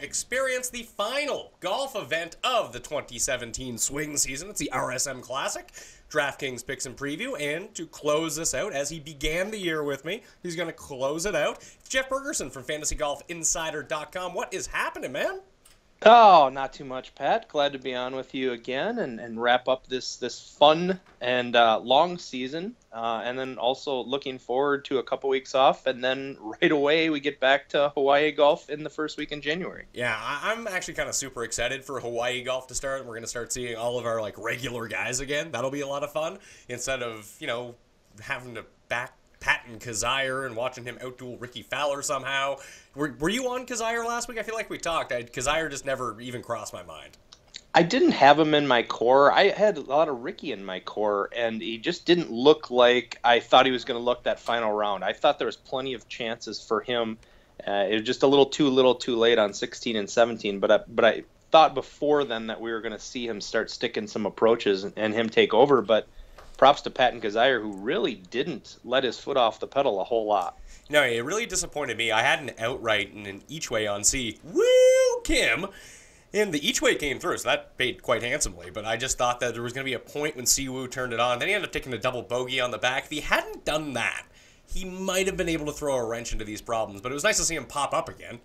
experience the final golf event of the 2017 swing season. It's the RSM Classic, DraftKings Picks and Preview, and to close this out, as he began the year with me, he's going to close it out. It's Jeff Bergerson from FantasyGolfInsider.com. What is happening, man? Oh, not too much, Pat. Glad to be on with you again and wrap up this fun and long season. And then also looking forward to a couple weeks off. And then right away we get back to Hawaii golf in the first week in January. Yeah, I'm actually kind of super excited for Hawaii golf to start. We're going to start seeing all of our regular guys again. That'll be a lot of fun. Instead of, having to back Patton Kazire and watching him outduel Ricky Fowler somehow. Were you on Kazire last week? I feel like we talked. Kazire just never even crossed my mind. I didn't have him in my core. I had a lot of Ricky in my core, and he just didn't look like I thought he was going to look that final round. I thought there was plenty of chances for him. It was just a little too late on 16 and 17, but I thought before then that we were going to see him start sticking some approaches and him take over, but props to Patton Kazire, who really didn't let his foot off the pedal a whole lot. No, it really disappointed me. I had an outright and an each way on C. Woo, Kim! And the each way came through, so that paid quite handsomely. But I just thought that there was going to be a point when Siwoo turned it on. Then he ended up taking a double bogey on the back. If he hadn't done that, he might have been able to throw a wrench into these problems. But it was nice to see him pop up again.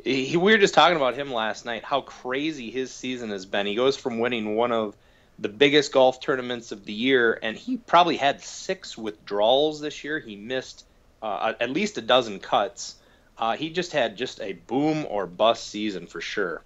We were just talking about him last night, how crazy his season has been. He goes from winning one of the biggest golf tournaments of the year, and he probably had 6 withdrawals this year. He missed at least a dozen cuts. He just had a boom or bust season for sure.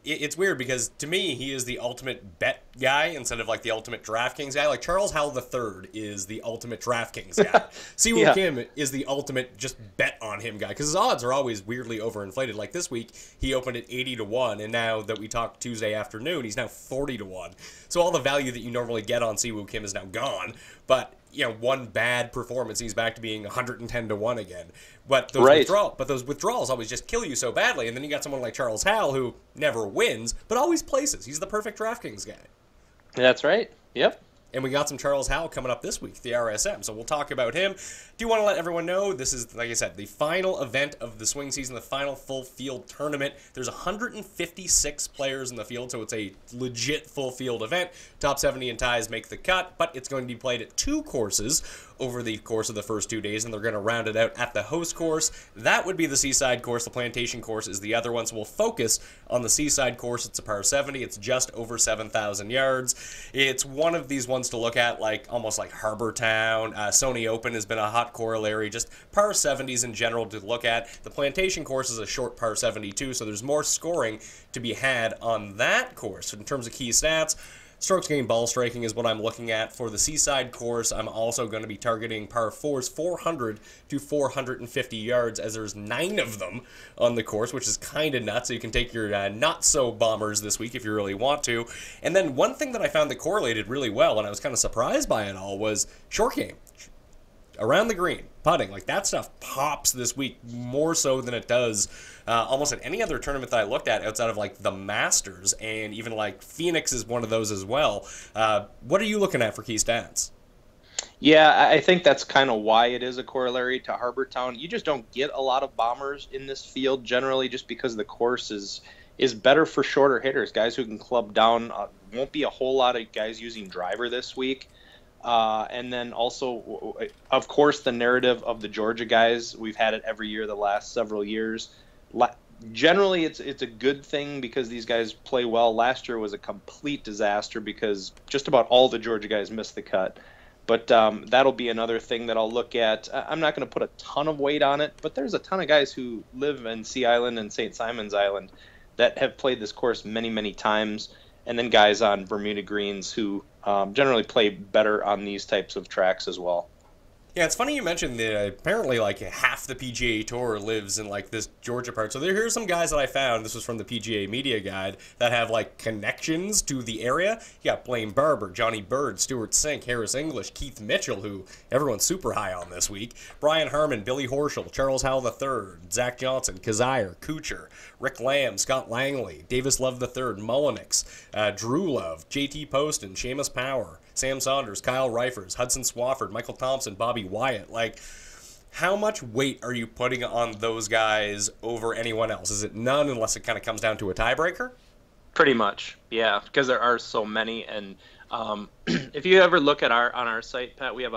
It's weird because to me he is the ultimate bet guy instead of the ultimate DraftKings guy. Like Charles Howell III is the ultimate DraftKings guy. Siwoo Kim is the ultimate just bet on him guy because his odds are always weirdly overinflated. Like this week he opened at 80-1, and now that we talked Tuesday afternoon, he's now 40-1. So all the value that you normally get on Siwoo Kim is now gone. But one bad performance, he's back to being 110-1 again. But those withdrawals always just kill you so badly. And then you got someone like Charles Howell who never wins, but always places. He's the perfect DraftKings guy. That's right. Yep. And we got some Charles Howell coming up this week, the RSM, so we'll talk about him. Do want to let everyone know this is, like I said, the final event of the swing season, the final full field tournament. There's 156 players in the field, so it's a legit full field event. Top 70 and ties make the cut, but it's going to be played at 2 courses over the course of the first 2 days, and they're going to round it out at the host course. That would be the Seaside course. The Plantation course is the other one, so we'll focus on the Seaside course. It's a par 70. It's just over 7,000 yards. It's one of these ones to look at, almost like Harbor Town. Sony Open has been a hot corollary. Just par 70s in general to look at. The Plantation course is a short par 72, so there's more scoring to be had on that course. In terms of key stats, strokes gained ball striking is what I'm looking at. For the Seaside course, I'm also going to be targeting par 4s, 400 to 450 yards, as there's 9 of them on the course, which is kind of nuts. So you can take your not-so-bombers this week if you really want to. And then one thing that I found that correlated really well, and I was kind of surprised by it all, was short game. Around the green, putting, that stuff pops this week more so than it does almost at any other tournament that I looked at outside of the Masters, and even Phoenix is one of those as well. What are you looking at for key stats? Yeah, I think that's kind of why it is a corollary to Harbor Town. You just don't get a lot of bombers in this field generally, just because the course is better for shorter hitters, guys who can club down. Won't be a whole lot of guys using driver this week. And then also, of course, the narrative of the Georgia guys. We've had it every year the last several years. Generally, it's a good thing because these guys play well. Last year was a complete disaster because just about all the Georgia guys missed the cut. But that'll be another thing that I'll look at. I'm not going to put a ton of weight on it, but there's a ton of guys who live in Sea Island and St. Simon's Island that have played this course many, many times. And then guys on Bermuda greens who generally play better on these types of tracks as well. Yeah, it's funny you mentioned that apparently half the PGA Tour lives in this Georgia part. So here's some guys that I found. This was from the PGA Media Guide that have connections to the area. You got Blaine Barber, Johnny Bird, Stuart Sink, Harris English, Keith Mitchell, who everyone's super high on this week, Brian Harmon, Billy Horschel, Charles Howell III, Zach Johnson, Kazire, Kuchar, Rick Lamb, Scott Langley, Davis Love III, Mullenix, Drew Love, JT Poston, Seamus Power, Sam Saunders, Kyle Reifers, Hudson Swafford, Michael Thompson, Bobby Wyatt. How much weight are you putting on those guys over anyone else? Is it none unless it kind of comes down to a tiebreaker? Pretty much, yeah, because there are so many. And if you ever look at on our site, Pat, we have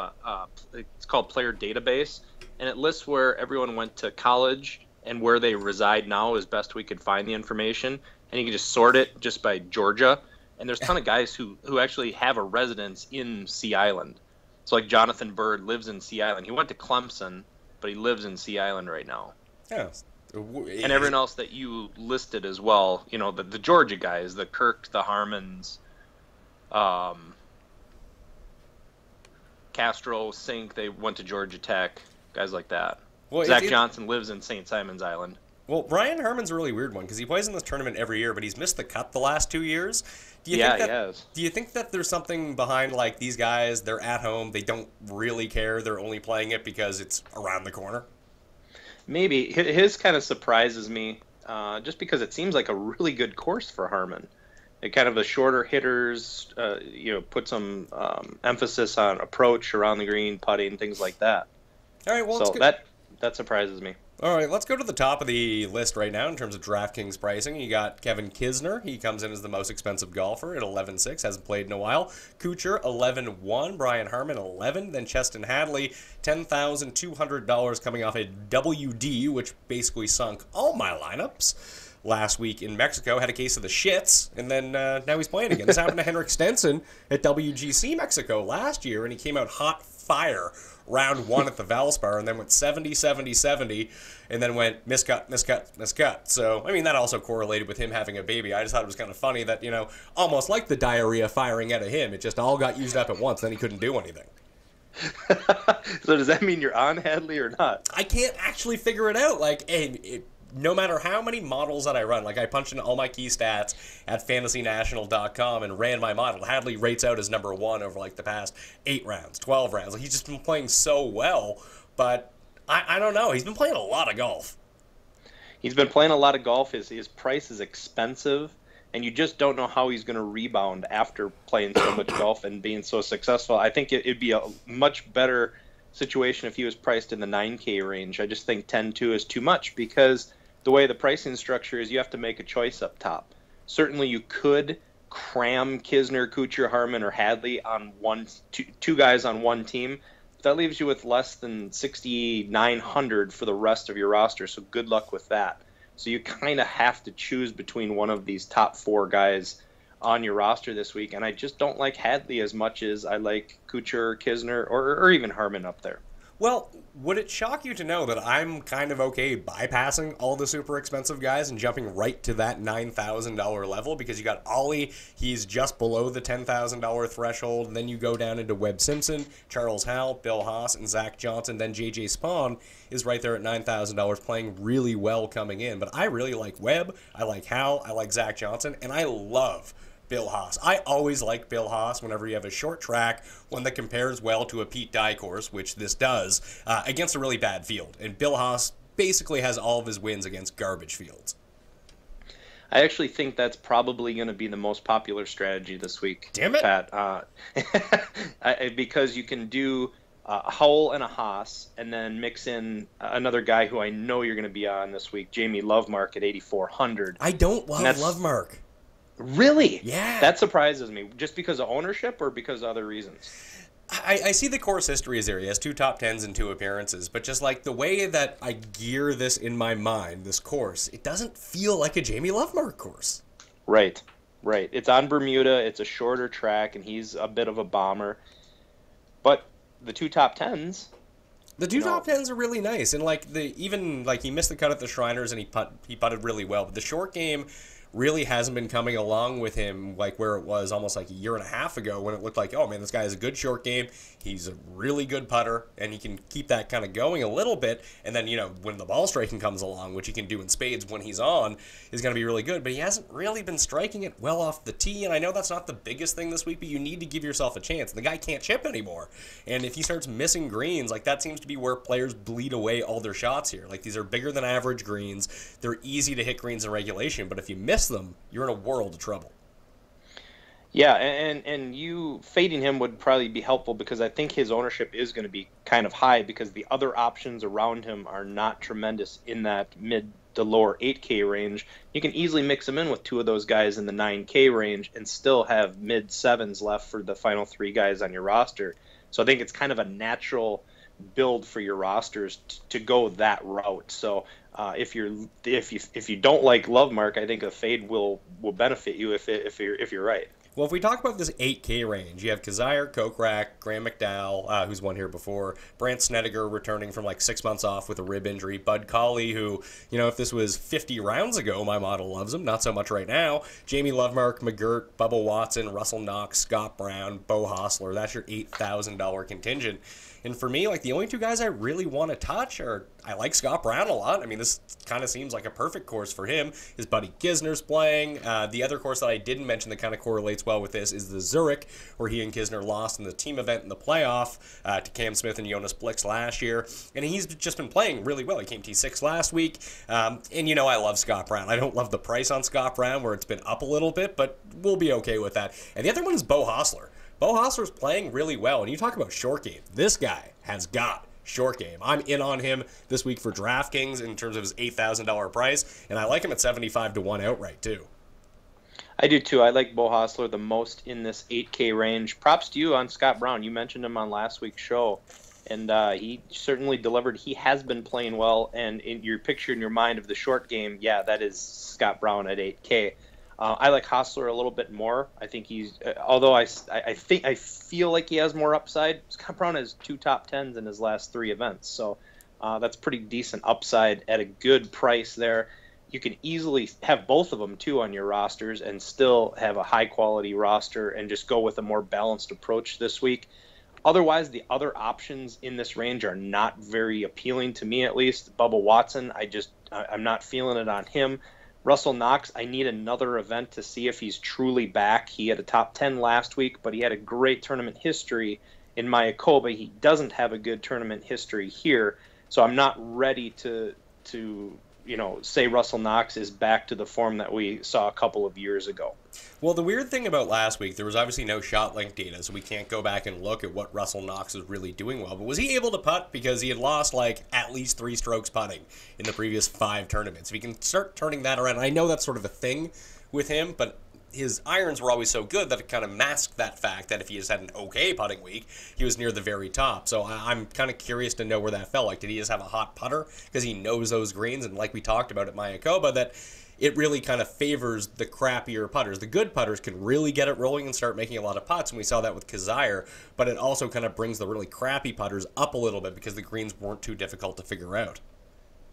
it's called Player Database, and it lists where everyone went to college and where they reside now as best we could find the information. And you can just sort it just by Georgia. And there's a ton of guys who actually have a residence in Sea Island. So like Jonathan Bird lives in Sea Island. He went to Clemson, but he lives in Sea Island right now. Yeah. And everyone else that you listed as well, the Georgia guys, the Kirk, the Harmons, Castro, Sink, they went to Georgia Tech, guys like that. Well, Zach Johnson lives in St. Simon's Island. Well, Brian Herman's a really weird one because he plays in this tournament every year, but he's missed the cut the last 2 years. He has. Do you think that there's something behind, like, these guys, they're at home, they don't really care, they're only playing it because it's around the corner? Maybe. His kind of surprises me just because it seems like a really good course for Harman. It kind of the shorter hitters, put some emphasis on approach around the green, putting, things like that. All right, well, so that surprises me. All right, let's go to the top of the list right now in terms of DraftKings pricing. You got Kevin Kisner. He comes in as the most expensive golfer at 11.6, hasn't played in a while. Kuchar, 11.1. Brian Harman, 11. Then Cheston Hadley, $10,200 coming off a WD, which basically sunk all my lineups. Last week in Mexico, had a case of the shits, and then now he's playing again. This happened to Henrik Stenson at WGC Mexico last year, and he came out hot fire round one at the Valspar, and then went 70, 70, 70, and then went miscut, miscut, miscut. So, I mean, that also correlated with him having a baby. I just thought it was kind of funny that, almost like the diarrhea firing out of him, it just all got used up at once, then he couldn't do anything. So does that mean you're on Hadley or not? I can't actually figure it out. Like, no matter how many models that I run, like I punched in all my key stats at fantasynational.com and ran my model, Hadley rates out as number one over like the past 8 rounds, 12 rounds. Like, he's just been playing so well, but I don't know. He's been playing a lot of golf. He's been playing a lot of golf. His price is expensive, and you just don't know how he's going to rebound after playing so much golf and being so successful. I think it'd be a much better situation if he was priced in the 9K range. I just think 10.2 is too much because the way the pricing structure is, you have to make a choice up top. Certainly you could cram Kisner, Kuchar, Harman, or Hadley on two guys on one team. That leaves you with less than 6,900 for the rest of your roster, so good luck with that. So you kind of have to choose between one of these top 4 guys on your roster this week, and I just don't like Hadley as much as I like Kuchar, Kisner, or even Harman up there. Well, would it shock you to know that I'm kind of okay bypassing all the super expensive guys and jumping right to that $9,000 level? Because you got Ollie, he's just below the $10,000 threshold, and then you go down into Webb Simpson, Charles Howell, Bill Haas, and Zach Johnson. Then J.J. Spawn is right there at $9,000 playing really well coming in. But I really like Webb, I like Howell, I like Zach Johnson, and I love Bill Haas. I always like Bill Haas whenever you have a short track, one that compares well to a Pete Dye course, which this does, against a really bad field. And Bill Haas basically has all of his wins against garbage fields. I actually think that's probably going to be the most popular strategy this week. Damn it, Pat. Because you can do a Howell and a Haas, and then mix in another guy who I know you're going to be on this week, Jamie Lovemark at 8,400. I don't love Lovemark. Really? Yeah. That surprises me. Just because of ownership or because of other reasons? I see the course history is there. He has 2 top 10s and 2 appearances. But just like the way that I gear this in my mind, this course, it doesn't feel like a Jamie Lovemark course. Right. It's on Bermuda. It's a shorter track, and he's a bit of a bomber. But the 2 top 10s... The 2 top 10s are really nice. And he missed the cut at the Shriners, and he putted really well. But the short game really hasn't been coming along with him like where it was almost like a year and a half ago when it looked like, oh man, this guy has a good short game, he's a really good putter, and he can keep that kind of going a little bit, and then, when the ball striking comes along, which he can do in spades when he's on, is going to be really good, but he hasn't really been striking it well off the tee, and I know that's not the biggest thing this week, but you need to give yourself a chance. The guy can't chip anymore, and if he starts missing greens, like that seems to be where players bleed away all their shots here. Like, these are bigger than average greens, they're easy to hit greens in regulation, but if you miss them, you're in a world of trouble. Yeah, and you fading him would probably be helpful because I think his ownership is going to be kind of high because the other options around him are not tremendous in that mid to lower 8K range. You can easily mix him in with two of those guys in the 9K range and still have mid sevens left for the final three guys on your roster. So I think it's kind of a natural build for your rosters to go that route. So if you don't like Lovemark, I think a fade will benefit you if you're right. Well, if we talk about this 8K range, you have Kazire, Kokrak, Graham McDowell, who's won here before, Brandt Snedeker returning from like 6 months off with a rib injury, Bud Cauley, who, if this was 50 rounds ago, my model loves him, not so much right now, Jamie Lovemark, McGirt, Bubba Watson, Russell Knox, Scott Brown, Bo Hostler. That's your $8,000 contingent. And for me, like, the only two guys I really want to touch are, I like Scott Brown a lot. I mean, this kind of seems like a perfect course for him. His buddy Kisner's playing. The other course that I didn't mention that kind of correlates well with this is the Zurich, where he and Kisner lost in the team event in the playoff to Cam Smith and Jonas Blix last year. And he's just been playing really well. He came T6 last week. And, I love Scott Brown. I don't love the price on Scott Brown, where it's been up a little bit, but we'll be okay with that. And the other one is Bo Hostler. Bo Hostler's playing really well, and you talk about short game. This guy has got short game. I'm in on him this week for DraftKings in terms of his $8,000 price, and I like him at 75 to 1 outright too. I do too. I like Bo Hostler the most in this 8K range. Props to you on Scott Brown. You mentioned him on last week's show, and he certainly delivered. He has been playing well, and in your picture in your mind of the short game, yeah, that is Scott Brown at 8K. I like Hostler a little bit more. I think he's, although I feel like he has more upside. Scott Brown has 2 top 10s in his last 3 events, so that's pretty decent upside at a good price there. You can easily have both of them too on your rosters and still have a high quality roster and just go with a more balanced approach this week. Otherwise, the other options in this range are not very appealing to me, at least. Bubba Watson, I'm not feeling it on him. Russell Knox, I need another event to see if he's truly back. He had a top 10 last week, but he had a great tournament history in Mayakoba. He doesn't have a good tournament history here, so I'm not ready to say Russell Knox is back to the form that we saw a couple of years ago. Well, the weird thing about last week, there was obviously no shot length data, so we can't go back and look at what Russell Knox was really doing well. But was he able to putt? Because he had lost at least 3 strokes putting in the previous 5 tournaments. If he can start turning that around, I know that's sort of a thing with him, but his irons were always so good that it kind of masked that fact that if he just had an okay putting week, he was near the very top. So I'm kind of curious to know where that fell. Did he just have a hot putter because he knows those greens? And like we talked about at Mayakoba, that it really kind of favors the crappier putters. The good putters can really get it rolling and start making a lot of putts, and we saw that with Kazire, but it also kind of brings the really crappy putters up a little bit because the greens weren't too difficult to figure out.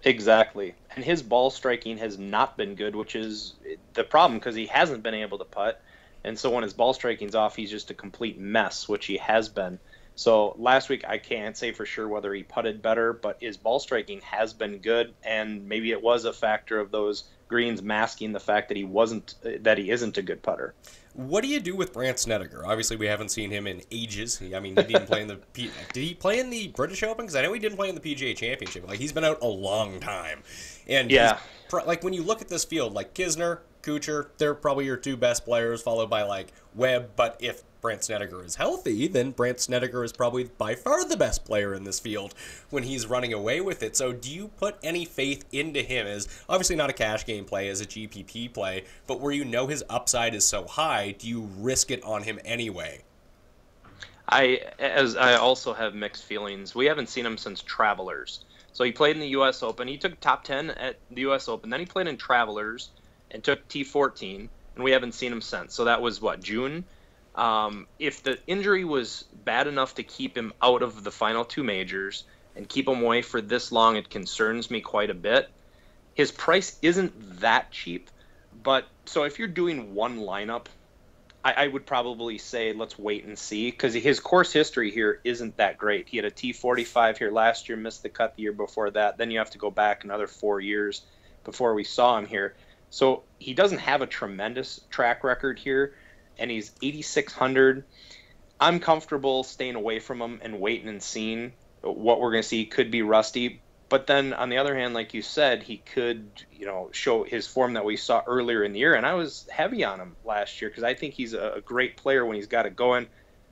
Exactly. And his ball striking has not been good, which is the problem because he hasn't been able to putt. And so when his ball striking's off, he's just a complete mess, which he has been. So last week, I can't say for sure whether he putted better, but his ball striking has been good. And maybe it was a factor of those greens masking the fact that he isn't a good putter. What do you do with Brandt Snedeker? Obviously, we haven't seen him in ages. I mean, he didn't play in the did he play in the British Open? Because I know he didn't play in the PGA Championship. He's been out a long time. And yeah, when you look at this field, Kisner, Kuchar, they're probably your 2 best players, followed by Webb. But if Brandt Snedeker is healthy, then Brandt Snedeker is probably by far the best player in this field when he's running away with it. So do you put any faith into him as, obviously not a cash game play, as a GPP play, but where his upside is so high, do you risk it on him anyway? I also have mixed feelings. We haven't seen him since Travelers. So he played in the U.S. Open. He took top 10 at the U.S. Open. Then he played in Travelers and took T14, and we haven't seen him since. So that was, June? If the injury was bad enough to keep him out of the final 2 majors and keep him away for this long, it concerns me quite a bit. His price isn't that cheap, but so if you're doing one lineup, I would probably say let's wait and see because his course history here isn't that great. He had a T45 here last year, missed the cut the year before that. Then you have to go back another 4 years before we saw him here. So he doesn't have a tremendous track record here, and he's 8,600. I'm comfortable staying away from him and waiting and seeing what we're going to see. Could be rusty. But then on the other hand, like you said, he could, show his form that we saw earlier in the year. And I was heavy on him last year because I think he's a great player when he's got it going.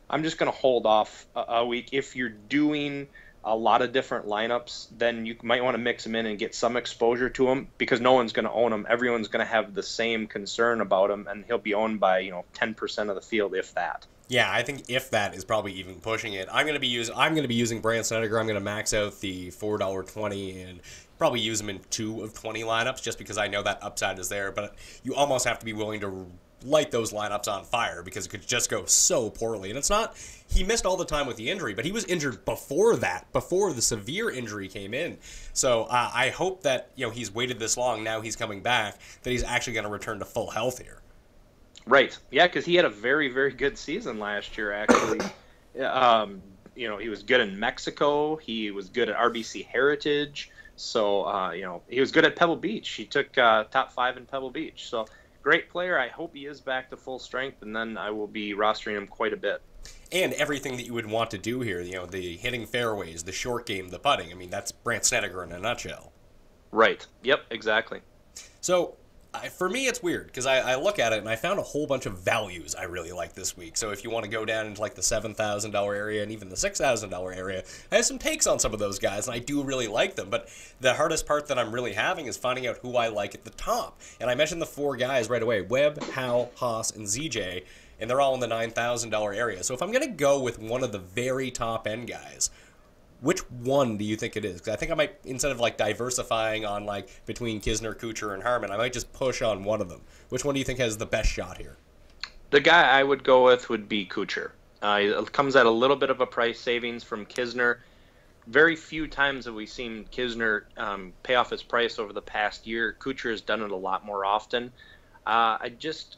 I'm just going to hold off a week. If you're doing a lot of different lineups, then you might want to mix him in and get some exposure to him because no one's going to own him. Everyone's going to have the same concern about him, and he'll be owned by 10% of the field, if that. Yeah, I think if that is probably even pushing it. I'm going to be using Brandt Snedeker. I'm going to max out the $4.20 and probably use him in 2 of 20 lineups just because I know that upside is there. But you almost have to be willing to light those lineups on fire because it could just go so poorly. And it's not, he missed all the time with the injury, but he was injured before that, before the severe injury came in. So I hope that, he's waited this long, now he's coming back, that he's actually going to return to full health here. Right. Yeah, because he had a very, very good season last year, actually. He was good in Mexico. He was good at RBC Heritage. So, he was good at Pebble Beach. He took top 5 in Pebble Beach. So, great player. I hope he is back to full strength, and then I will be rostering him quite a bit. And everything that you would want to do here, the hitting fairways, the short game, the putting. I mean, that's Brandt Snedeker in a nutshell. Right. Yep, exactly. So, for me, it's weird because I look at it and I found a whole bunch of values I really like this week. So if you want to go down into like the $7,000 area and even the $6,000 area, I have some takes on some of those guys and I do really like them. But the hardest part that I'm really having is finding out who I like at the top. And I mentioned the 4 guys right away: Webb, Howell, Haas, and ZJ. And they're all in the $9,000 area. So if I'm going to go with one of the very top end guys, which one do you think it is? Because I think I might, instead of like diversifying on like between Kisner, Kuchar, and Harman, I might just push on one of them. Which one do you think has the best shot here? The guy I would go with would be Kuchar. It comes at a little bit of a price savings from Kisner. Very few times have we seen Kisner pay off his price over the past year. Kuchar has done it a lot more often. I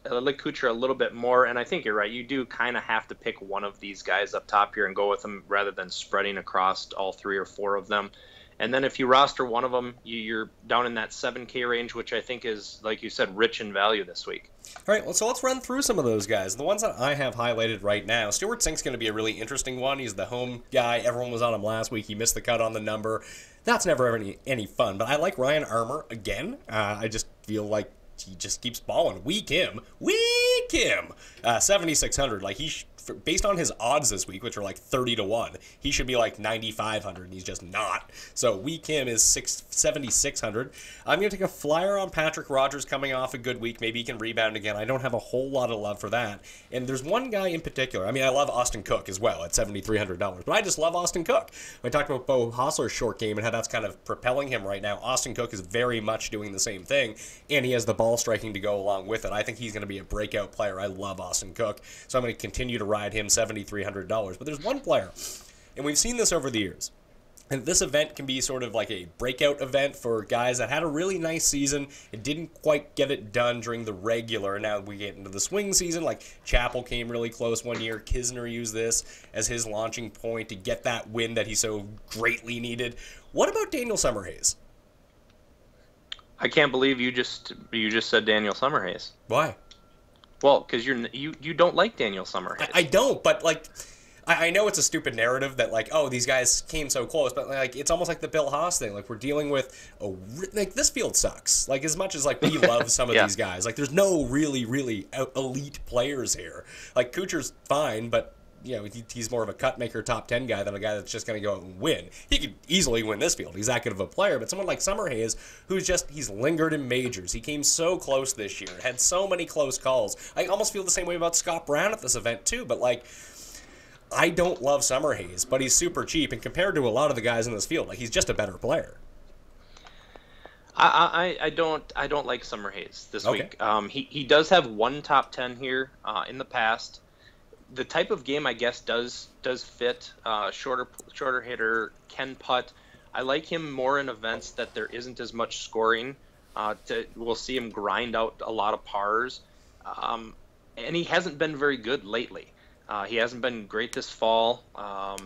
like Kuchar a little bit more, and I think you're right. You do kind of have to pick one of these guys up top here and go with them rather than spreading across all 3 or 4 of them. And then if you roster one of them, you're down in that 7K range, which I think is, like you said, rich in value this week. All right, well, so let's run through some of those guys. The ones that I have highlighted right now, Stuart Sink's going to be a really interesting one. He's the home guy. Everyone was on him last week. He missed the cut on the number. That's never any fun. But I like Ryan Armour again. I just feel like he just keeps balling. Weak him. 7,600. Like based on his odds this week, which are like 30-1, he should be like 9,500, and he's just not. So weak him is 7,600. I'm going to take a flyer on Patrick Rogers coming off a good week. Maybe he can rebound again. I don't have a whole lot of love for that. And there's one guy in particular. I mean, I love Austin Cook as well at $7,300, but I just love Austin Cook. I talked about Bo Hostler's short game and how that's kind of propelling him right now. Austin Cook is very much doing the same thing, and he has the ball striking to go along with it. I think he's going to be a breakout player. I love Austin Cook, so I'm going to continue to ride him $7,300. But there's one player, and we've seen this over the years, and this event can be sort of like a breakout event for guys that had a really nice season and didn't quite get it done during the regular. Now we get into the swing season, like Chappell came really close one year. Kisner used this as his launching point to get that win that he so greatly needed. What about Daniel Summerhays? I can't believe you just said Daniel Summerhays. Why? Well, because you don't like Daniel Summerhays. I don't, but like I know it's a stupid narrative that like, oh, these guys came so close, but like it's almost like the Bill Haas thing. Like we're dealing with like this field sucks. Like as much as like we love some of these guys, like there's no really elite players here. Like Kuchar's fine, but he's more of a cut maker top 10 guy than a guy that's just going to go out and win. He could easily win this field. He's that good of a player. But someone like Summerhays, he's lingered in majors. He came so close this year. Had so many close calls. I almost feel the same way about Scott Brown at this event too. But like, I don't love Summerhays, but he's super cheap. And compared to a lot of the guys in this field, like he's just a better player. I don't like Summerhays this week. He does have one top 10 here in the past. The type of game, I guess, does fit. Shorter hitter, can putt. I like him more in events that there isn't as much scoring. We'll see him grind out a lot of pars. And he hasn't been very good lately. He hasn't been great this fall.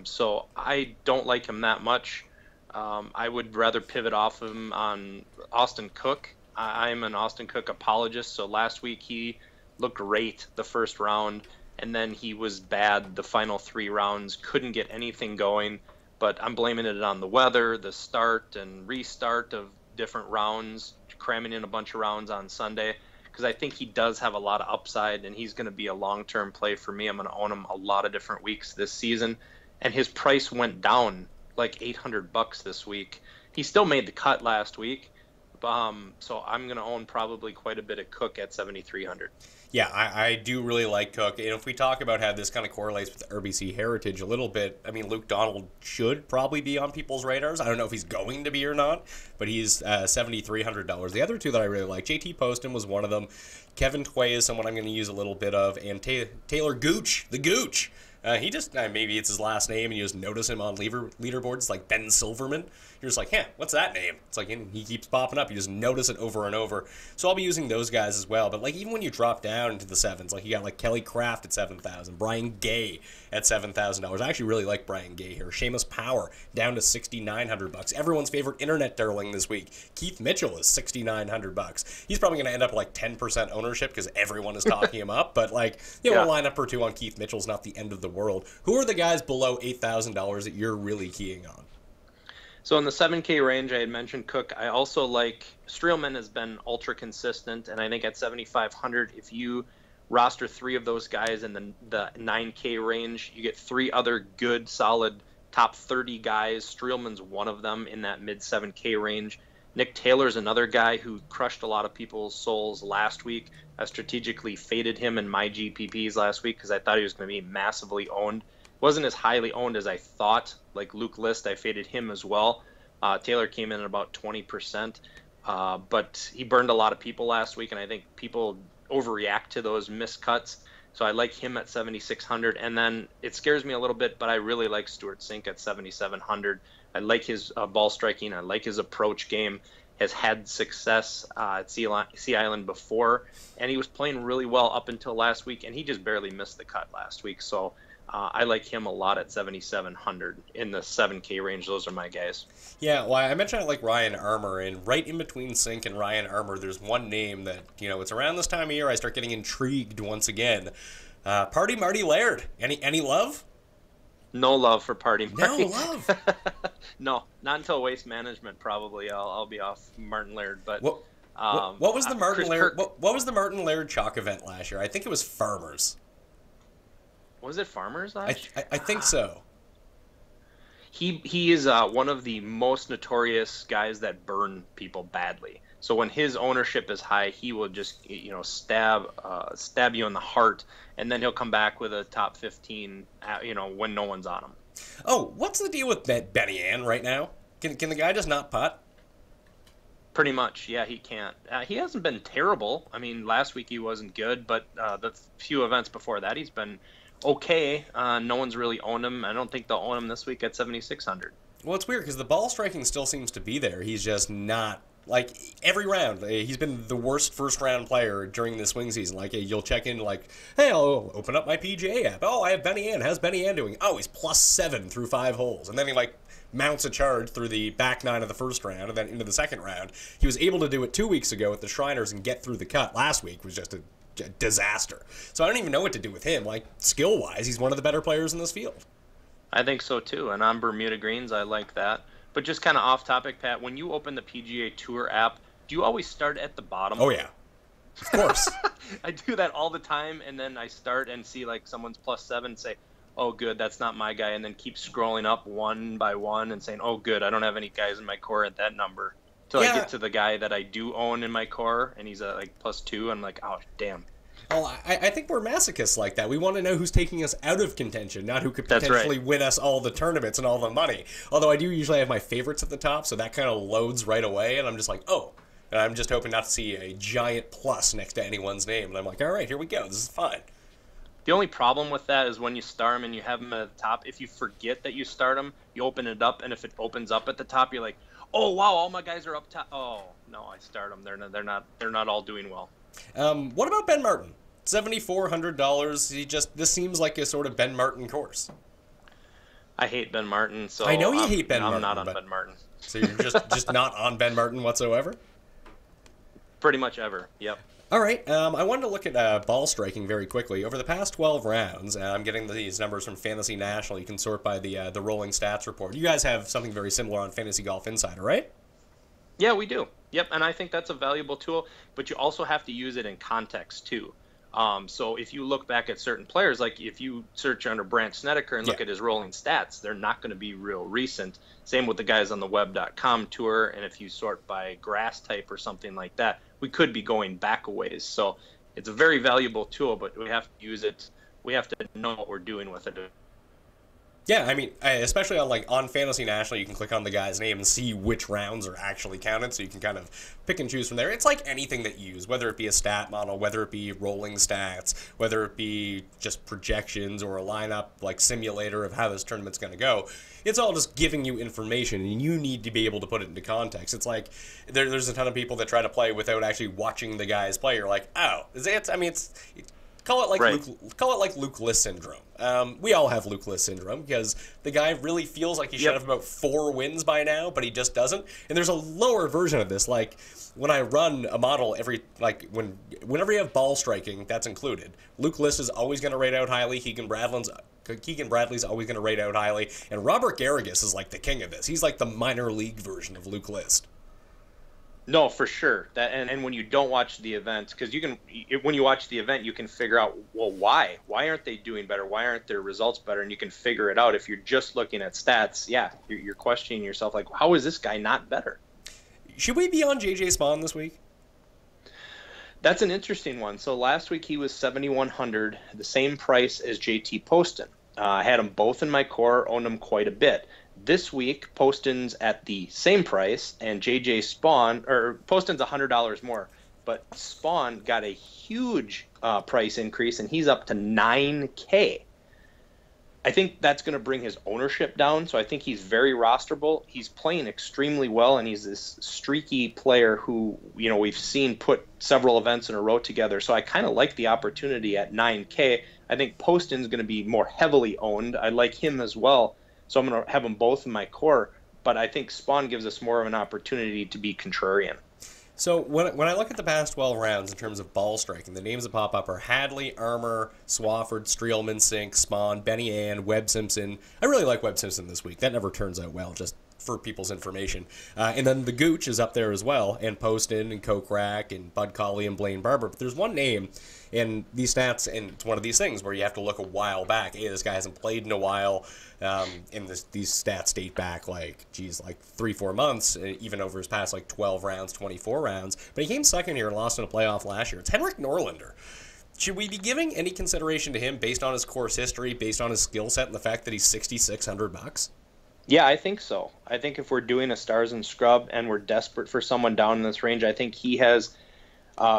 So I don't like him that much. I would rather pivot off him on Austin Cook. I'm an Austin Cook apologist. So last week he looked great the first round. And then he was bad the final 3 rounds, couldn't get anything going. but I'm blaming it on the weather, the start and restart of different rounds, cramming in a bunch of rounds on Sunday, because I think he does have a lot of upside, and he's going to be a long-term play for me. I'm going to own him a lot of different weeks this season, and his price went down like $800 this week. He still made the cut last week, so I'm going to own probably quite a bit of Cook at 7,300. Yeah, I do really like Cook. And if we talk about how this kind of correlates with RBC heritage a little bit, I mean, Luke Donald should probably be on people's radars. I don't know if he's going to be or not, but he's $7,300. The other two that I really like, JT Poston was one of them. Kevin Tway is someone I'm going to use a little bit of, and Taylor Gooch, the Gooch. He just, maybe it's his last name, and you just notice him on leaderboards like Ben Silverman. You're just like, what's that name? It's like, and he keeps popping up. You just notice it over and over. So I'll be using those guys as well. But like, even when you drop down into the sevens, like you got like Kelly Craft at $7,000, Brian Gay at $7,000. I actually really like Brian Gay here. Seamus Power down to $6,900. Everyone's favorite internet darling this week, Keith Mitchell, is $6,900. He's probably going to end up like 10% ownership because everyone is talking him up. But like, a lineup or two on Keith Mitchell's not the end of the world. Who are the guys below $8,000 that you're really keying on? So in the 7K range, I had mentioned Cook. I also like Streelman has been ultra consistent, and I think at 7,500, if you roster 3 of those guys in the 9K range, you get 3 other good, solid top 30 guys. Streelman's one of them in that mid 7K range. Nick Taylor's another guy who crushed a lot of people's souls last week. I strategically faded him in my GPPs last week because I thought he was going to be massively owned. Wasn't as highly owned as I thought. Like Luke List, I faded him as well. Taylor came in at about 20%, but he burned a lot of people last week, and I think people overreact to those miscuts. So I like him at 7,600, and then it scares me a little bit, but I really like Stuart Sink at 7,700. I like his ball striking. I like his approach game. Has had success at Sea Island before, and he was playing really well up until last week, and he just barely missed the cut last week. So I like him a lot at 7,700 in the 7K range. Those are my guys. Yeah, well, I mentioned I like Ryan Armour, and right in between Sink and Ryan Armour, there's one name that, it's around this time of year I start getting intrigued once again. Party Marty Laird. Any love? No love for Party Marty. No love? No, not until Waste Management probably. I'll be off Martin Laird. But what was the Martin Laird? What was the Martin Laird chalk event last year? I think it was Farmers. Was it Farmers last year? I think so. He is one of the most notorious guys that burn people badly. So when his ownership is high, he will just stab you in the heart, and then he'll come back with a top 15 when no one's on him. Oh, what's the deal with Benny Ann right now? Can the guy just not putt? Pretty much, yeah, he can't. He hasn't been terrible. I mean, last week he wasn't good, but the few events before that he's been okay. No one's really owned him. I don't think they'll own him this week at 7,600. Well, it's weird because the ball striking still seems to be there. He's just not. Like, every round, he's been the worst first-round player during the swing season. Like, you'll check in, like, hey, I'll open up my PGA app. Oh, I have Benny Ann. How's Benny Ann doing? Oh, he's +7 through 5 holes. And then he, mounts a charge through the back 9 of the first round and then into the second round. He was able to do it 2 weeks ago at the Shriners and get through the cut. Last week was just a disaster. So I don't even know what to do with him. Like, skill-wise, he's one of the better players in this field. I think so, too. And on Bermuda Greens, I like that. But just kind of off topic, Pat, when you open the PGA Tour app, do you always start at the bottom? Oh, yeah. Of course. I do that all the time, and then I start and see, someone's +7 and say, oh, good, that's not my guy, and then keep scrolling up one by one and saying, oh, good, I don't have any guys in my core at that number. Till I get to the guy that I do own in my core, and he's at, +2, I'm like, oh, damn. Well, I think we're masochists like that. We want to know who's taking us out of contention, not who could potentially win us all the tournaments and all the money. Although I do usually have my favorites at the top, so that kind of loads right away, and I'm just like, oh. And I'm just hoping not to see a giant plus next to anyone's name. And I'm like, all right, here we go. This is fine. The only problem with that is when you start them and you have them at the top, if you forget that you start them, you open it up, and if it opens up at the top, you're like, oh, wow, all my guys are up top. Oh, no, I start them. They're not all doing well. What about Ben Martin? $7,400. This seems like a sort of Ben Martin course. I hate Ben Martin, so I know you hate Ben Martin. I'm not on Ben Martin. So you're just not on Ben Martin whatsoever? Pretty much ever. Yep. All right, I wanted to look at ball striking very quickly. Over the past 12 rounds, I'm getting these numbers from Fantasy National. You can sort by the rolling stats report. You guys have something very similar on Fantasy Golf Insider, right? Yeah, we do. Yep, and I think that's a valuable tool, but you also have to use it in context too. So if you look back at certain players, like if you search under Brandt Snedeker and look at his rolling stats, they're not going to be real recent. Same with the guys on the web.com tour, and if you sort by grass type or something like that, we could be going back a ways. So it's a very valuable tool, but we have to use it. We have to know what we're doing with it. Yeah, I mean, especially on Fantasy National, you can click on the guy's name and see which rounds are actually counted, so you can kind of pick and choose from there. It's like anything that you use, whether it be a stat model, whether it be rolling stats, whether it be just projections or a lineup simulator of how this tournament's going to go. It's all just giving you information, and you need to be able to put it into context. It's like there's a ton of people that try to play without actually watching the guys play. You're like, oh, call it like Luke List syndrome. We all have Luke List syndrome because the guy really feels like he should have about 4 wins by now, but he just doesn't. And there's a lower version of this. Like when I run a model whenever you have ball striking, that's included. Luke List is always going to rate out highly. Keegan Bradley's always going to rate out highly, and Robert Garrigus is like the king of this. He's like the minor league version of Luke List. No, for sure. And when you don't watch the event, because when you watch the event, you can figure out, well, why aren't they doing better? Why aren't their results better? And you can figure it out. If you're just looking at stats, you're questioning yourself, like, how is this guy not better? Should we be on JJ Spawn this week? That's an interesting one. So last week he was 7,100, the same price as JT Poston. I had them both in my core, owned them quite a bit. This week, Poston's at the same price, and Poston's $100 more, but Spawn got a huge price increase, and he's up to $9K. I think that's going to bring his ownership down, so I think he's very rosterable. He's playing extremely well, and he's this streaky player who, we've seen put several events in a row together, so I kind of like the opportunity at $9K. I think Poston's going to be more heavily owned. I like him as well. So I'm going to have them both in my core, but I think Spawn gives us more of an opportunity to be contrarian. So when I look at the past 12 rounds in terms of ball striking, the names that pop up are Hadley, Armour, Swafford, Streelman, Sink, Spawn, Benny Ann, Webb Simpson. I really like Webb Simpson this week. That never turns out well, just for people's information. And then the Gooch is up there as well, and Poston and Kokrak and Bud Colley and Blaine Barber. But there's one name in these stats, and it's one of these things where you have to look a while back. Hey, this guy hasn't played in a while. And these stats date back 3-4 months, even over his past 12 rounds, 24 rounds. But he came second here and lost in a playoff last year. It's Henrik Norlander. Should we be giving any consideration to him based on his course history, based on his skill set, and the fact that he's $6,600? Yeah, I think so. I think if we're doing a stars and scrub and we're desperate for someone down in this range, I think he has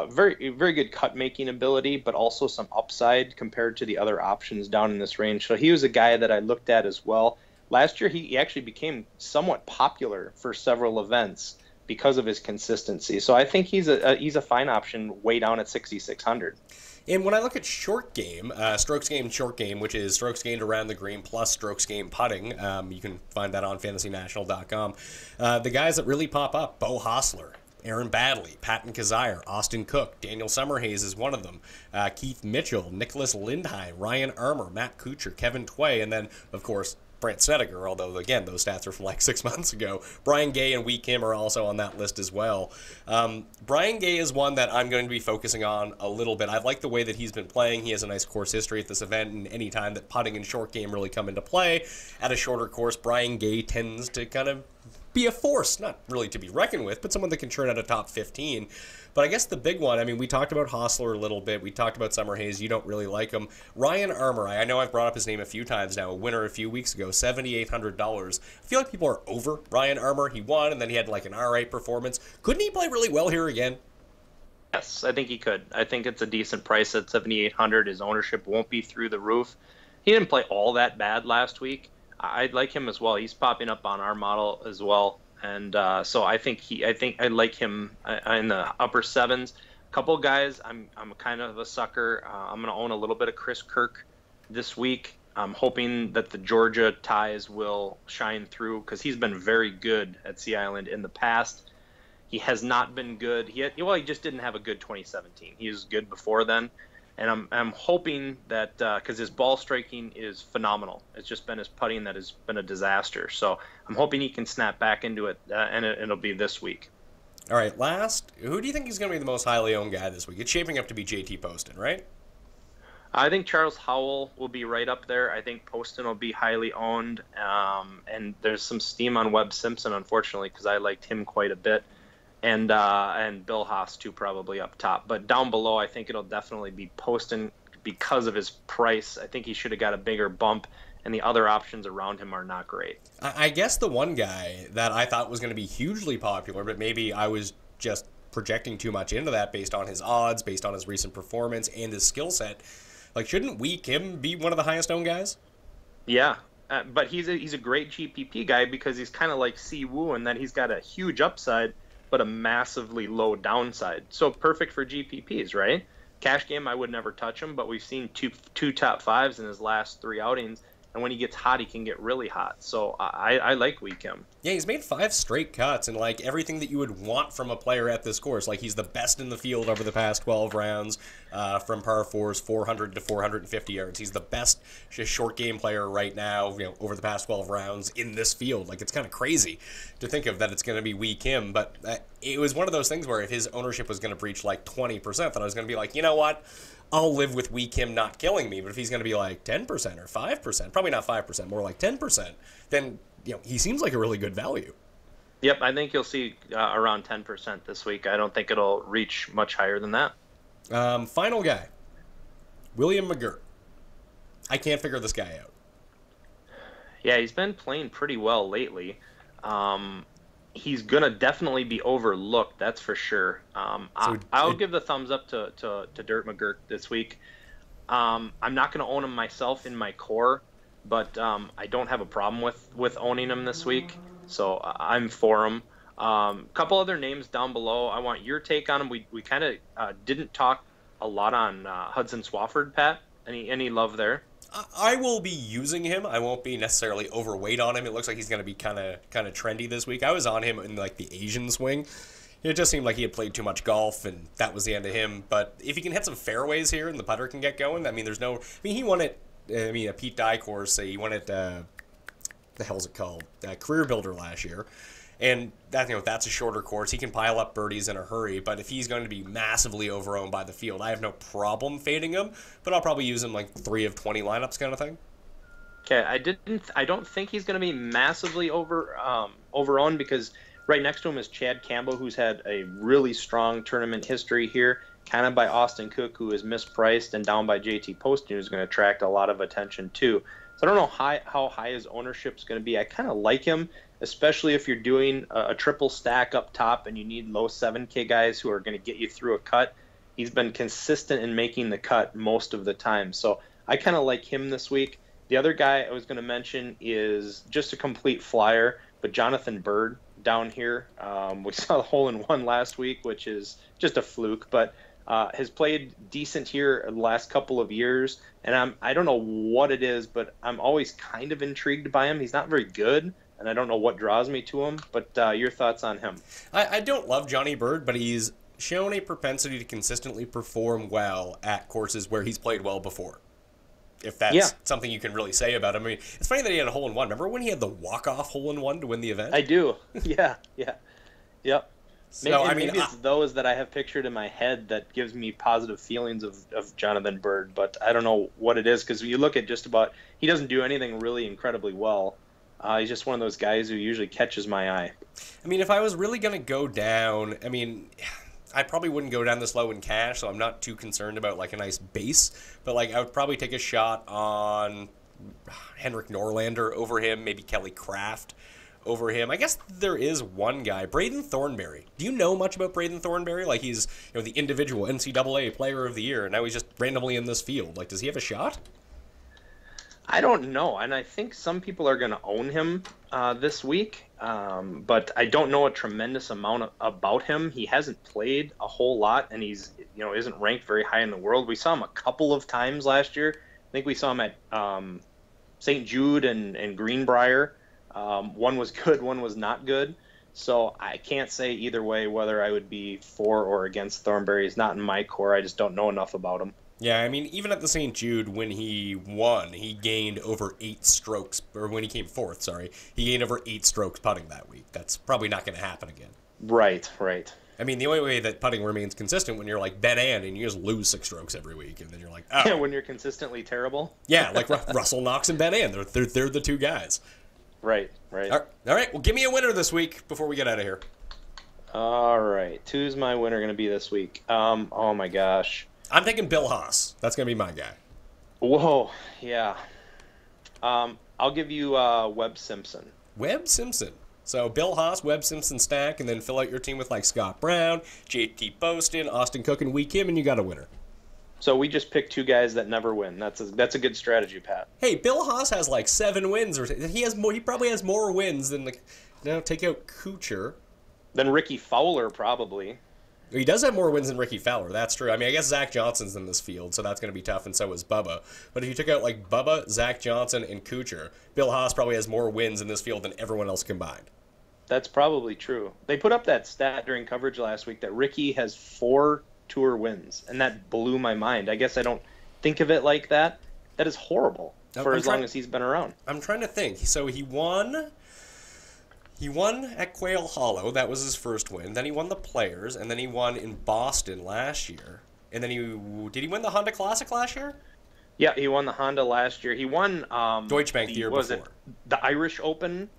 very, very good cut-making ability, but also some upside compared to the other options down in this range. So he was a guy that I looked at as well. Last year, he actually became somewhat popular for several events because of his consistency. So I think he's a fine option way down at 6,600. And when I look at short game, strokes gained short game, which is strokes gained around the green plus strokes gained putting, you can find that on fantasynational.com. The guys that really pop up, Bo Hostler, Aaron Badley, Patton Kazire, Austin Cook, Daniel Summerhays is one of them, Keith Mitchell, Nicholas Lindheim, Ryan Armour, Matt Kuchar, Kevin Tway, and then, of course, Brandt Snedeker, although, again, those stats are from 6 months ago. Brian Gay and Wee Kim are also on that list as well. Brian Gay is one that I'm going to be focusing on a little bit. I like the way that he's been playing. He has a nice course history at this event, and any time that putting and short game really come into play at a shorter course, Brian Gay tends to kind of be a force, not really to be reckoned with, but someone that can churn out a top 15. But I guess the big one, we talked about Hostler a little bit. We talked about Summerhays. You don't really like him. Ryan Armour, I know I've brought up his name a few times now, a winner a few weeks ago, $7,800. I feel like people are over Ryan Armour. He won, and then he had an all right performance. Couldn't he play really well here again? Yes, I think he could. I think it's a decent price at $7,800. His ownership won't be through the roof. He didn't play all that bad last week. I'd like him as well. He's popping up on our model as well. And so I think I like him in the upper sevens. A couple guys, I'm kind of a sucker. I'm going to own a little bit of Chris Kirk this week. I'm hoping that the Georgia ties will shine through because he's been very good at Sea Island in the past. He has not been good. He just didn't have a good 2017. He was good before then, and I'm hoping that because his ball striking is phenomenal. It's just been his putting that has been a disaster. So I'm hoping he can snap back into it, and it'll be this week. All right, last, who do you think is going to be the most highly owned guy this week? It's shaping up to be JT Poston, right? I think Charles Howell will be right up there. I think Poston will be highly owned, and there's some steam on Webb Simpson, unfortunately, because I liked him quite a bit, and Bill Haas too, probably up top. But down below, I think it'll definitely be Poston because of his price. I think he should have got a bigger bump, and the other options around him are not great. I guess the one guy that I thought was going to be hugely popular, but maybe I was just projecting too much into that based on his odds, based on his recent performance, and his skill set. Like, shouldn't Wee Kim be one of the highest owned guys? Yeah, but he's a great GPP guy because he's kind of like Si Woo in that he's got a huge upside but a massively low downside. So perfect for GPPs, right? Cash game, I would never touch him, but we've seen two top fives in his last 3 outings, and when he gets hot, he can get really hot. So I like Wee Kim. Yeah, he's made 5 straight cuts, and like everything that you would want from a player at this course. Like, he's the best in the field over the past 12 rounds, from par 4s, 400 to 450 yards. He's the best short game player right now, over the past 12 rounds in this field. Like, it's kind of crazy to think of that it's going to be Wee Kim, but it was one of those things where if his ownership was going to breach like 20%, then I was going to be like, you know what? I'll live with Wee Kim not killing me, but if he's going to be like 10% or 5%, probably not 5%, more like 10%, then he seems like a really good value. Yep, I think you'll see around 10% this week. I don't think it'll reach much higher than that. Final guy, William McGirt. I can't figure this guy out. Yeah, he's been playing pretty well lately. He's going to definitely be overlooked, that's for sure. I'll give the thumbs up to Dirt McGirt this week. I'm not going to own him myself in my core, but I don't have a problem with owning him this week, so I'm for him. Couple other names down below. I want your take on him. We kind of didn't talk a lot on Hudson Swafford, Pat. Any love there? I will be using him. I won't be necessarily overweight on him. It looks like he's going to be kind of trendy this week. I was on him in like the Asian swing. It just seemed like he had played too much golf, and that was the end of him. But if he can hit some fairways here and the putter can get going, he won it. A Pete Dye course. He won it. The hell's it called? Career Builder last year. And that's a shorter course. He can pile up birdies in a hurry, but if he's going to be massively overowned by the field, I have no problem fading him, but I'll probably use him like 3 of 20 lineups kind of thing. Okay, I don't think he's going to be massively overowned because right next to him is Chad Campbell, who's had a really strong tournament history here, kind of by Austin Cook, who is mispriced, and down by JT Poston, who's going to attract a lot of attention too. So I don't know how high his ownership is going to be. I kind of like him, especially if you're doing a triple stack up top and you need low 7K guys who are going to get you through a cut. He's been consistent in making the cut most of the time. So I kind of like him this week. The other guy I was going to mention is just a complete flyer, but Jonathan Bird down here. We saw the hole-in-one last week, which is just a fluke, but has played decent here the last couple of years. And I don't know what it is, but I'm always kind of intrigued by him. He's not very good, and I don't know what draws me to him, but your thoughts on him? I don't love Johnny Bird, but he's shown a propensity to consistently perform well at courses where he's played well before. If that's something you can really say about him. I mean, it's funny that he had a hole-in-one. Remember when he had the walk-off hole-in-one to win the event? I do. Yeah. Yep. So, maybe it's those that I have pictured in my head that gives me positive feelings of Jonathan Bird, but I don't know what it is, because you look at just about, he doesn't do anything really incredibly well. He's just one of those guys who usually catches my eye. I mean, if I was really going to go down, I probably wouldn't go down this low in cash, so I'm not too concerned about like a nice base, but like I would probably take a shot on Henrik Norlander over him, maybe Kelly Kraft over him. I guess there is one guy, Braden Thornberry. Do you know much about Braden Thornberry? Like, he's the individual NCAA player of the year, and now he's just randomly in this field. Like, does he have a shot? I don't know, and I think some people are going to own him this week, but I don't know a tremendous amount about him. He hasn't played a whole lot, and he's isn't ranked very high in the world. We saw him a couple of times last year. I think we saw him at St. Jude and Greenbrier. One was good, one was not good. So I can't say either way whether I would be for or against Thornberry. He's not in my core. I just don't know enough about him. Yeah, I mean, even at the St. Jude, when he won, he gained over 8 strokes, or when he came fourth, sorry, he gained over 8 strokes putting that week. That's probably not going to happen again. Right. I mean, the only way that putting remains consistent when you're like Ben and you just lose 6 strokes every week, and then you're like, oh. Yeah, when you're consistently terrible. Yeah, like Russell Knox and Ben they're the two guys. Right. All right, well, give me a winner this week before we get out of here. All right, who's my winner going to be this week? Oh my gosh. I'm thinking Bill Haas. That's going to be my guy. Whoa, yeah. I'll give you Webb Simpson. Webb Simpson. So Bill Haas, Webb Simpson stack, and then fill out your team with like Scott Brown, JT Poston, Austin Cook, and Wee Kim, and you got a winner. So we just picked 2 guys that never win. That's a good strategy, Pat. Hey, Bill Haas has like 7 wins, or he has more. He probably has more wins than take out Kuchar. Then Ricky Fowler probably. He does have more wins than Ricky Fowler. That's true. I mean, I guess Zach Johnson's in this field, so that's going to be tough, and so is Bubba. But if you took out like Bubba, Zach Johnson, and Kuchar, Bill Haas probably has more wins in this field than everyone else combined. That's probably true. They put up that stat during coverage last week that Ricky has 4 Tour wins, and that blew my mind. I guess I don't think of it like that. That is horrible for as long as he's been around. I'm trying to think. So he won at Quail Hollow. That was his first win. Then he won the Players, and then he won in Boston last year. And then did he win the Honda Classic last year? Yeah, he won the Honda last year. He won Deutsche Bank the year before. The Irish Open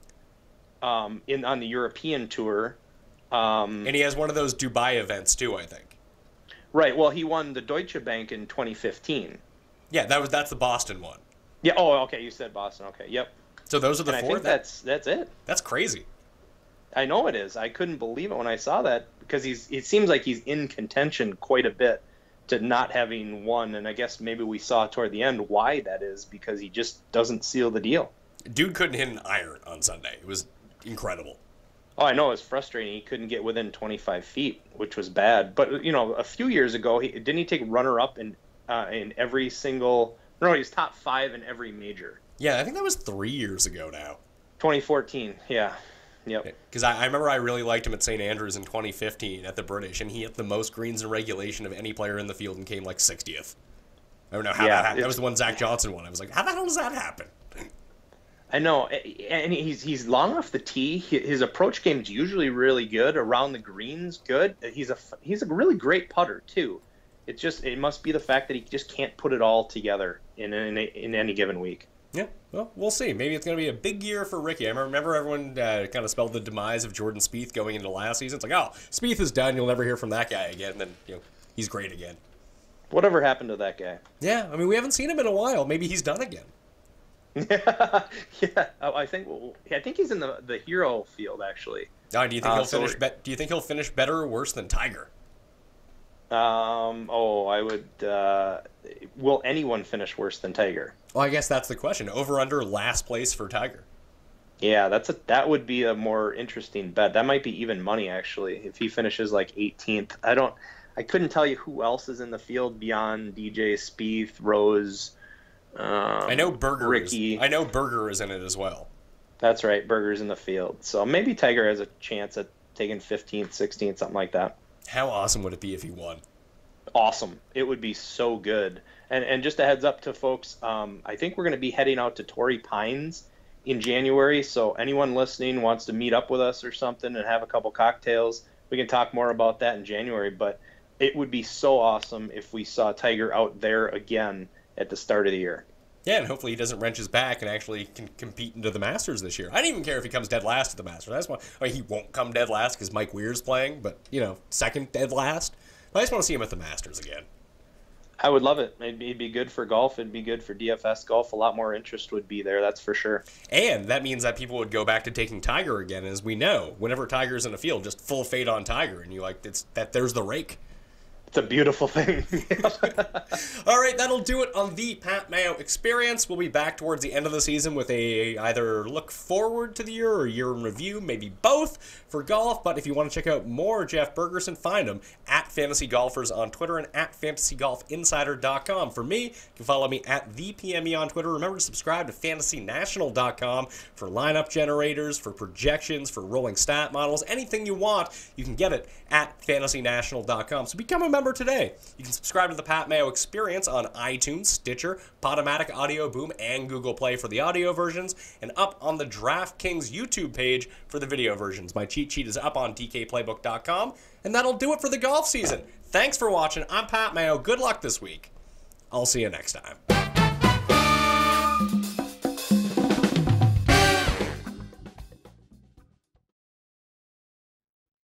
on the European Tour. And he has one of those Dubai events too, I think. Right. Well, he won the Deutsche Bank in 2015. Yeah, that's the Boston one. Yeah. Oh, okay. You said Boston. Okay. Yep. So those are the 4. I think that's it. That's crazy. I know it is. I couldn't believe it when I saw that because it seems like he's in contention quite a bit to not having won, and I guess maybe we saw toward the end why that is because he just doesn't seal the deal. Dude couldn't hit an iron on Sunday. It was incredible. Oh, I know. It was frustrating. He couldn't get within 25 feet, which was bad. But, a few years ago, didn't he take runner-up in every single... No, he was top 5 in every major. Yeah, I think that was 3 years ago now. 2014, yeah. Yep. Because I remember I really liked him at St. Andrews in 2015 at the British, and he hit the most greens in regulation of any player in the field and came like 60th. I don't know how that happened. That was the one Zach Johnson won. I was like, how the hell does that happen? I know, and he's long off the tee. His approach game's usually really good. Around the greens, good. He's a really great putter too. It must be the fact that he just can't put it all together in any given week. Yeah, well, we'll see. Maybe it's going to be a big year for Ricky. I remember everyone kind of spelled the demise of Jordan Spieth going into last season. It's like, oh, Spieth is done. You'll never hear from that guy again. And then he's great again. Whatever happened to that guy? Yeah, I mean, we haven't seen him in a while. Maybe he's done again. Yeah. I think he's in the hero field actually. Do you think he'll finish? Do you think he'll finish better or worse than Tiger? I would. Will anyone finish worse than Tiger? Well, I guess that's the question. Over under last place for Tiger. Yeah, that would be a more interesting bet. That might be even money actually if he finishes like 18th. I couldn't tell you who else is in the field beyond DJ, Spieth, Rose. I know Berger. Ricky. I know Berger is in it as well. That's right, Berger's in the field. So maybe Tiger has a chance at taking 15th, 16th, something like that. How awesome would it be if he won? Awesome. It would be so good. And just a heads up to folks, I think we're going to be heading out to Torrey Pines in January. So anyone listening wants to meet up with us or something and have a couple cocktails, we can talk more about that in January. But it would be so awesome if we saw Tiger out there again at the start of the year. Yeah, and hopefully he doesn't wrench his back and actually can compete into the Masters this year. I don't even care if he comes dead last at the Masters. He won't come dead last because Mike Weir's playing, but, second dead last. But I just want to see him at the Masters again. I would love it. It'd be good for golf. It'd be good for DFS golf. A lot more interest would be there, that's for sure. And that means that people would go back to taking Tiger again. As we know, whenever Tiger's in a field, just full fade on Tiger. And there's the rake. It's a beautiful thing. All right, that'll do it on the Pat Mayo Experience. We'll be back towards the end of the season with a either look forward to the year or year in review, maybe both for golf. But if you want to check out more Jeff Bergerson, find him at Fantasy Golfers on Twitter and at FantasyGolfInsider.com. For me, you can follow me at ThePME on Twitter. Remember to subscribe to FantasyNational.com for lineup generators, for projections, for rolling stat models, anything you want. You can get it at FantasyNational.com. So become a member today. You can subscribe to the Pat Mayo Experience on iTunes, Stitcher, Podomatic, Audio Boom, and Google Play for the audio versions, and up on the DraftKings YouTube page for the video versions. My cheat sheet is up on DKPlaybook.com, and that'll do it for the golf season. Thanks for watching. I'm Pat Mayo. Good luck this week. I'll see you next time.